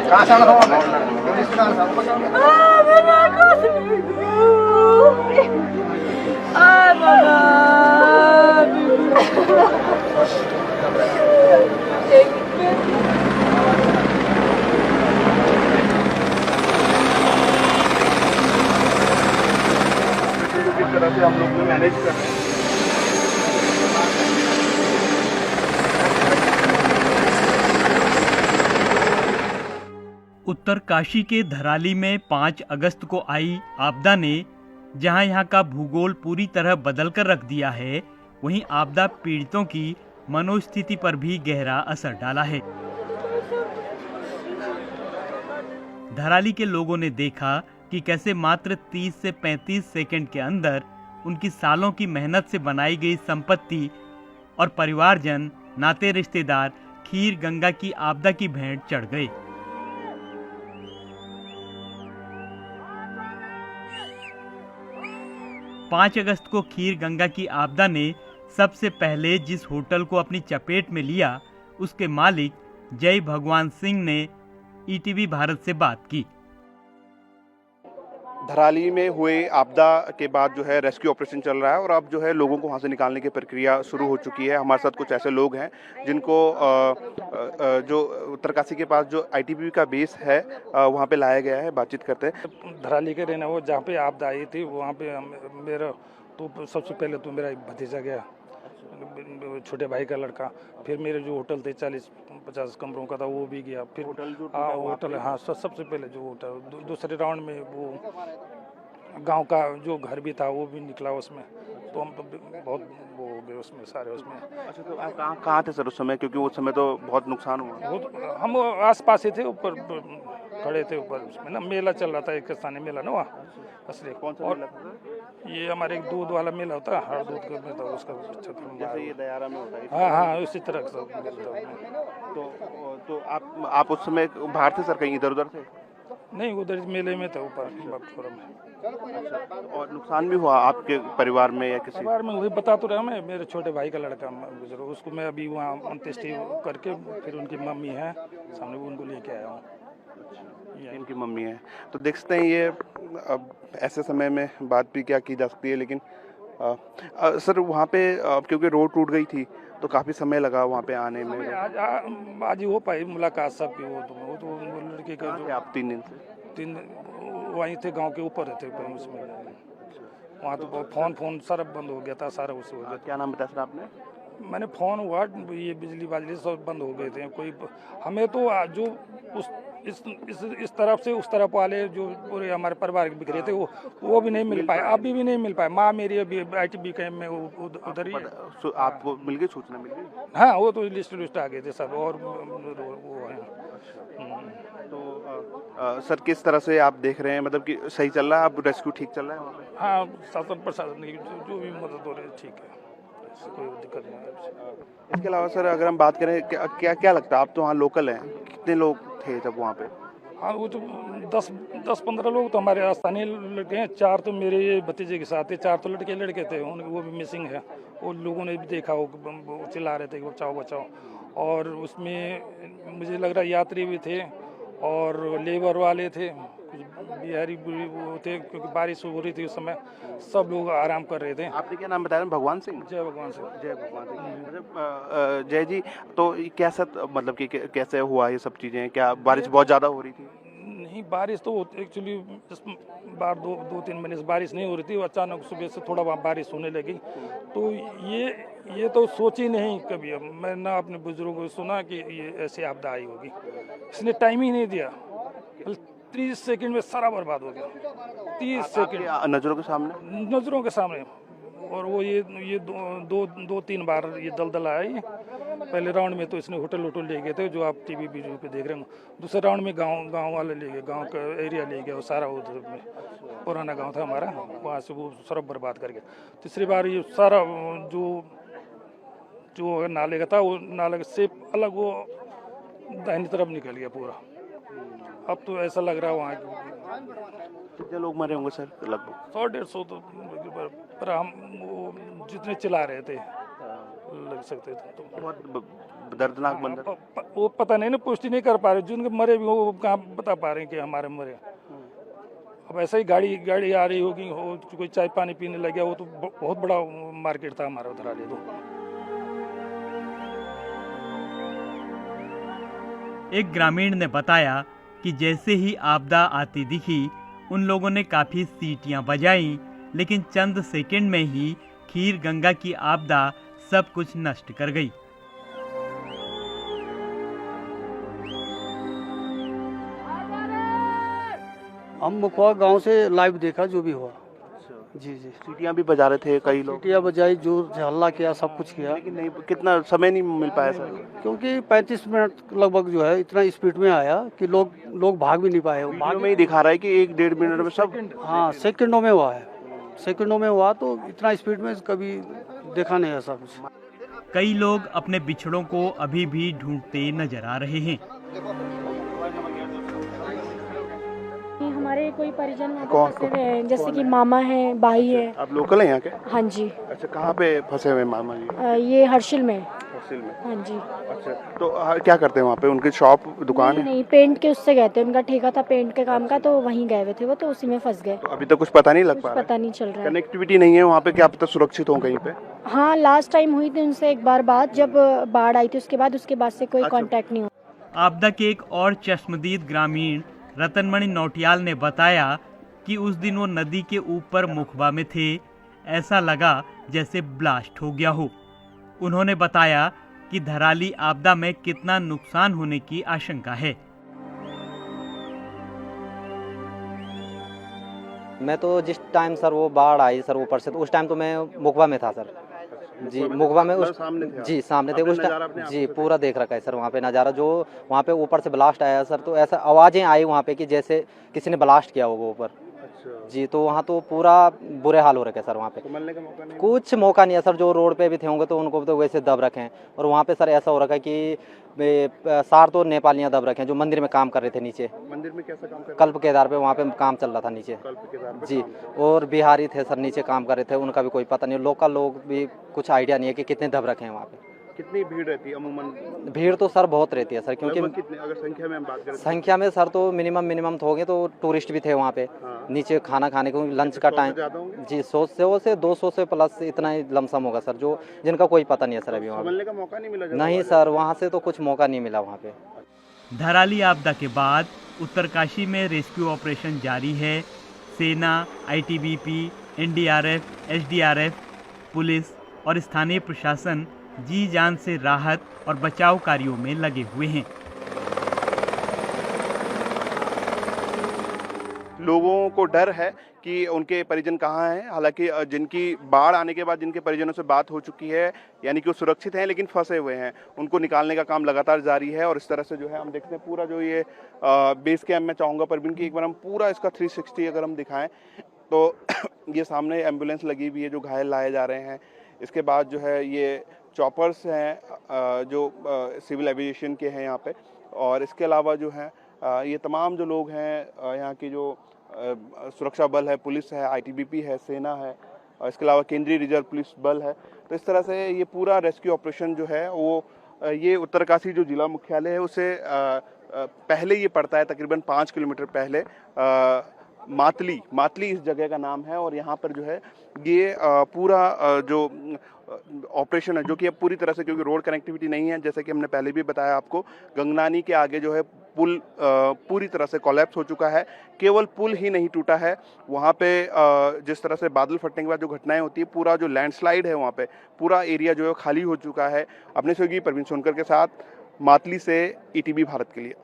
Ay, mamá. किस तरह से हम लोग मैनेज कर रहे हैं। उत्तरकाशी के धराली में 5 अगस्त को आई आपदा ने जहां यहां का भूगोल पूरी तरह बदल कर रख दिया है, वहीं आपदा पीड़ितों की मनोस्थिति पर भी गहरा असर डाला है। धराली के लोगों ने देखा कि कैसे मात्र 30 से 35 सेकंड के अंदर उनकी सालों की मेहनत से बनाई गई संपत्ति और परिवारजन, नाते रिश्तेदार खीर गंगा की आपदा की भेंट चढ़ गए। पाँच अगस्त को खीर गंगा की आपदा ने सबसे पहले जिस होटल को अपनी चपेट में लिया, उसके मालिक जय भगवान सिंह ने ईटीवी भारत से बात की। धराली में हुए आपदा के बाद जो है रेस्क्यू ऑपरेशन चल रहा है और अब जो है लोगों को वहाँ से निकालने की प्रक्रिया शुरू हो चुकी है। हमारे साथ कुछ ऐसे लोग हैं जिनको जो उत्तरकाशी के पास जो आईटीबीपी का बेस है वहाँ पे लाया गया है। बातचीत करते हैं। धराली के रहना वो जहाँ पे आपदा आई थी वहाँ पे मेरा तो सबसे पहले तो मेरा एक भतीजा गया, छोटे भाई का लड़का। फिर मेरे जो होटल थे 40-50 कमरों का था वो भी गया। फिर होटल हाँ सबसे पहले जो होटल दूसरे राउंड में वो गांव का जो घर भी था वो भी निकला उसमें। तो हम तो बहुत वो हो गए उसमें सारे उसमें। अच्छा, तो आप कहाँ थे सर उस समय, क्योंकि उस समय तो बहुत नुकसान हुआ। वो तो हम आस पास ही थे, ऊपर खड़े थे ऊपर उसमें ना। मेला चल रहा था, एक स्थानीय मेला ना वहाँ असली। कौन सा मेला था सर? ये हमारे एक दूध वाला मेला होता है, हर दूध का मेला उसका जैसे ये दयारा में होता है। हाँ हाँ उसी तरह से। तो आप उस समय बाहर थे सर, कहीं इधर उधर थे? नहीं, उधर मेले में था ऊपर बागपुरा में। और नुकसान भी हुआ आपके परिवार में या किसी? परिवार में वही बता तो रहा मैं, मेरे छोटे भाई का लड़का गुजरा, उसको मैं अभी वहाँ अंत्येष्टि करके फिर उनकी मम्मी है सामने, वो उनको लेके आया हूँ। इनकी मम्मी है। तो देख सकते हैं ये अब ऐसे समय में बात भी क्या की जा सकती है, लेकिन सर वहाँ पे क्योंकि रोड टूट गई थी तो काफ़ी समय लगा वहाँ पे आने में। आज ही हो पाई मुलाकात सबकी। वो तो लड़के का जो आप 3 दिन से वहीं थे, गांव के ऊपर रहते उसमें। वहाँ तो फोन सारा बंद हो गया था, सारा उससे हो गया। क्या नाम बताया सर आपने? मैंने फ़ोन हुआ, ये बिजली सब बंद हो गए थे। कोई हमें तो जो उस इस तरफ से उस तरफ वाले जो पूरे हमारे परिवार के बिखरे थे वो भी नहीं मिल पाए, अभी भी नहीं मिल पाए। माँ मेरी अभी आईटीबी कैंप में उधर ही। आपको मिल गई सूचना? मिल गई हाँ, वो तो लिस्ट आ गए थे सब। और वो है तो सर किस तरह से आप देख रहे हैं, मतलब कि सही चल रहा है, आप रेस्क्यू ठीक चल रहा है वहाँ पे? हाँ, शासन प्रशासन की जो भी मदद हो रही है ठीक है, कोई दिक्कत नहीं है। इसके अलावा सर अगर हम बात करें क्या लगता है, आप तो वहाँ लोकल हैं, कितने लोग थे जब वहाँ पे? हाँ, वो तो 10-15 लोग तो हमारे स्थानीय लड़के हैं। 4 तो मेरे भतीजे के साथ थे, 4 तो लड़के थे, वो भी मिसिंग है। वो लोगों ने भी देखा, वो चिल्ला रहे थे कि बचाओ बचाओ। और उसमें मुझे लग रहा है यात्री भी थे और लेबर वाले थे, कुछ बिहारी वो थे, क्योंकि बारिश हो रही थी उस समय, सब लोग आराम कर रहे थे। आपने क्या नाम बताया? भगवान सिंह? जय भगवान सिंह। जय भगवान सिंह। जय जी, तो कैसा मतलब कि कैसे हुआ ये सब चीज़ें? क्या बारिश बहुत ज़्यादा हो रही थी? नहीं, बारिश तो एक्चुअली इस बार 2-3 महीने से बारिश नहीं हो रही थी। अचानक सुबह से थोड़ा बारिश होने लगी। तो ये तो सोची नहीं कभी। मैं ना अपने बुजुर्गों को सुना कि ये ऐसी आपदा आई होगी, इसने टाइम ही नहीं दिया। 30 सेकंड में सारा बर्बाद हो गया। 30 सेकंड नज़रों के सामने। और वो ये 2-3 बार ये दलदल आया। पहले राउंड में तो इसने होटल ले गए थे, जो आप टीवी वीडियो पे देख रहे हो। दूसरे राउंड में गांव वाले ले गए, गांव का एरिया ले गया, वो सारा उधर में पुराना गांव था हमारा, वहाँ से वो सब बर्बाद कर गया। तीसरी बार ये सारा जो नाले का था, वो नाले से अलग वो दाहिनी तरफ निकल गया पूरा। अब तो ऐसा लग रहा है वहाँ कितने लोग मरे होंगे सर लगभग? 100-150 तो, पर हम वो जितने चिल्ला रहे थे लग सकते थे। तो बहुत दर्दनाक मंजर। वो पता नहीं ना, पुष्टि नहीं कर पा रहे, जिनके मरे भी वो कहाँ बता पा रहे हैं कि हमारे मरे। अब ऐसा ही गाड़ी आ रही होगी, कोई चाय पानी पीने लग गया, वो तो बहुत बड़ा मार्केट था हमारा धराली। तो एक ग्रामीण ने बताया कि जैसे ही आपदा आती दिखी, उन लोगों ने काफी सीटियां बजाई, लेकिन चंद सेकंड में ही खीर गंगा की आपदा सब कुछ नष्ट कर गई। हम मुखवा गांव से लाइव देखा जो भी हुआ। जी जी, सीटियां भी बजा रहे थे कई लोग, सीटियाँ बजाई, जोर से हल्ला किया, सब कुछ किया, लेकिन नहीं, कितना समय नहीं मिल पाया सर। क्योंकि 35 मिनट लगभग जो है इतना स्पीड में आया कि लोग भाग भी नहीं पाए। वीडियो में ही दिखा रहा है कि 1-1.5 मिनट में सब। हाँ, सेकंडों में हुआ है, सेकंडों में हुआ, तो इतना स्पीड में कभी देखा नहीं ऐसा कुछ। कई लोग अपने बिछड़ों को अभी भी ढूंढते नजर आ रहे हैं। हमारे कोई परिजन वहाँ कौन- पे फंसे हुए हैं, जैसे कि मामा है, भाई है। आप लोकल हैं यहाँ के? हाँ जी। अच्छा, कहाँ पे फंसे हुए मामा जी? ये हर्षिल में। हर्षिल में। हाँ जी। अच्छा, तो क्या करते हैं वहाँ पे? उनकी शॉप दुकान नहीं, है? नहीं, पेंट के उससे गए थे, उनका ठेका था पेंट के काम का, तो वहीं गए हुए थे वो, तो उसी में फंस गए। तो अभी तक कुछ पता नहीं लग कुछ पा रहा पता नहीं चल रहा है। कनेक्टिविटी नहीं है वहाँ पे, क्या पता सुरक्षित हो कहीं पे? हाँ, लास्ट टाइम हुई थी उनसे एक बार बात, जब बाढ़ आई थी, उसके बाद से कोई अच्छा। कांटेक्ट नहीं हुआ। आपदा के एक और चश्मदीद ग्रामीण रतनमणि नौटियाल ने बताया कि उस दिन वो नदी के ऊपर मुखबा में थे, ऐसा लगा जैसे ब्लास्ट हो गया हो। उन्होंने बताया कि धराली आपदा में कितना नुकसान होने की आशंका है। मैं तो जिस टाइम सर वो बाढ़ आई सर ऊपर से, तो उस टाइम तो मैं मुखबा में था सर। जी, मुखबा में उस सामने थे आप? जी सामने थे आपने उस नज़ारा अपने टाइम। आप जी, से पूरा देख रखा है सर वहाँ पे नज़ारा, जो वहाँ पे ऊपर से ब्लास्ट आया सर, तो ऐसा आवाज़ें आई वहाँ पे कि जैसे किसी ने ब्लास्ट किया होगा ऊपर। अच्छा, जी, तो वहाँ तो पूरा बुरे हाल हो रखे सर वहाँ पे। संभलने का मौका नहीं? कुछ मौका नहीं है सर, जो रोड पे भी थे होंगे तो उनको तो वैसे दब रखे हैं। और वहाँ पे सर ऐसा हो रखा है कि 60 तो नेपालियाँ दब रखे हैं, जो मंदिर में काम कर रहे थे नीचे, मंदिर में कैसा काम कर रहे कल्प केदार पे वहाँ पे काम चल रहा था नीचे। हैं? कल्प केदार पे जी, काम कर रहे और बिहारी थे सर नीचे काम कर रहे थे, उनका भी कोई पता नहीं, लोकल लोग भी कुछ आइडिया नहीं है कि कितने दब रखे हैं वहाँ पे। हैं। कितनी भीड़ रहती है अमूमन? भीड़ तो सर बहुत रहती है सर, क्योंकि लगभग कितने, अगर संख्या में हम बात करें तो? संख्या में सर तो मिनिमम तो होंगे, तो टूरिस्ट भी थे वहाँ पे हाँ। नीचे खाना खाने को, लंच का 100 से टाइम। ज़्यादा होंगे? जी, 100 से 200 से प्लस इतना ही लमसम होगा सर, जो जिनका कोई पता नहीं है सर अभी वहाँ पे। संभलने का मौका नहीं मिला? जब नहीं आवाज़ सर, वहाँ से तो कुछ मौका नहीं मिला वहाँ पे। धराली आपदा के बाद उत्तरकाशी में रेस्क्यू ऑपरेशन जारी है। सेना, आईटीबीपी, एनडीआरएफ, एसडीआरएफ, पुलिस और स्थानीय प्रशासन जी जान से राहत और बचाव कार्यों में लगे हुए हैं। लोगों को डर है कि उनके परिजन कहाँ हैं। हालांकि जिनकी बाढ़ आने के बाद जिनके परिजनों से बात हो चुकी है, यानी कि वो सुरक्षित हैं लेकिन फंसे हुए हैं, उनको निकालने का काम लगातार जारी है। और इस तरह से जो है हम देखते हैं पूरा जो ये बेस कैम्प, मैं चाहूँगा परवीन की एक बार हम पूरा इसका 360 अगर हम दिखाएं तो ये सामने एम्बुलेंस लगी हुई है, जो घायल लाए जा रहे हैं। इसके बाद जो है ये चॉपर्स हैं जो सिविल एविएशन के हैं यहाँ पे। और इसके अलावा जो है ये तमाम जो लोग हैं यहाँ की जो सुरक्षा बल है, पुलिस है, आईटीबीपी है, सेना है, और इसके अलावा केंद्रीय रिजर्व पुलिस बल है। तो इस तरह से ये पूरा रेस्क्यू ऑपरेशन जो है वो ये उत्तरकाशी जो जिला मुख्यालय है उसे पहले ये पड़ता है, तकरीबन 5 किलोमीटर पहले। मातली इस जगह का नाम है। और यहाँ पर जो है ये पूरा जो ऑपरेशन है, जो कि अब पूरी तरह से, क्योंकि रोड कनेक्टिविटी नहीं है, जैसे कि हमने पहले भी बताया आपको, गंगनानी के आगे जो है पुल पूरी तरह से कोलैप्स हो चुका है। केवल पुल ही नहीं टूटा है, वहाँ पे जिस तरह से बादल फटने के बाद जो घटनाएं होती है, पूरा जो लैंडस्लाइड है वहाँ पे पूरा एरिया जो है खाली हो चुका है। अपने सहयोगी परवीन सोनकर के साथ मातली से ईटीवी भारत के लिए।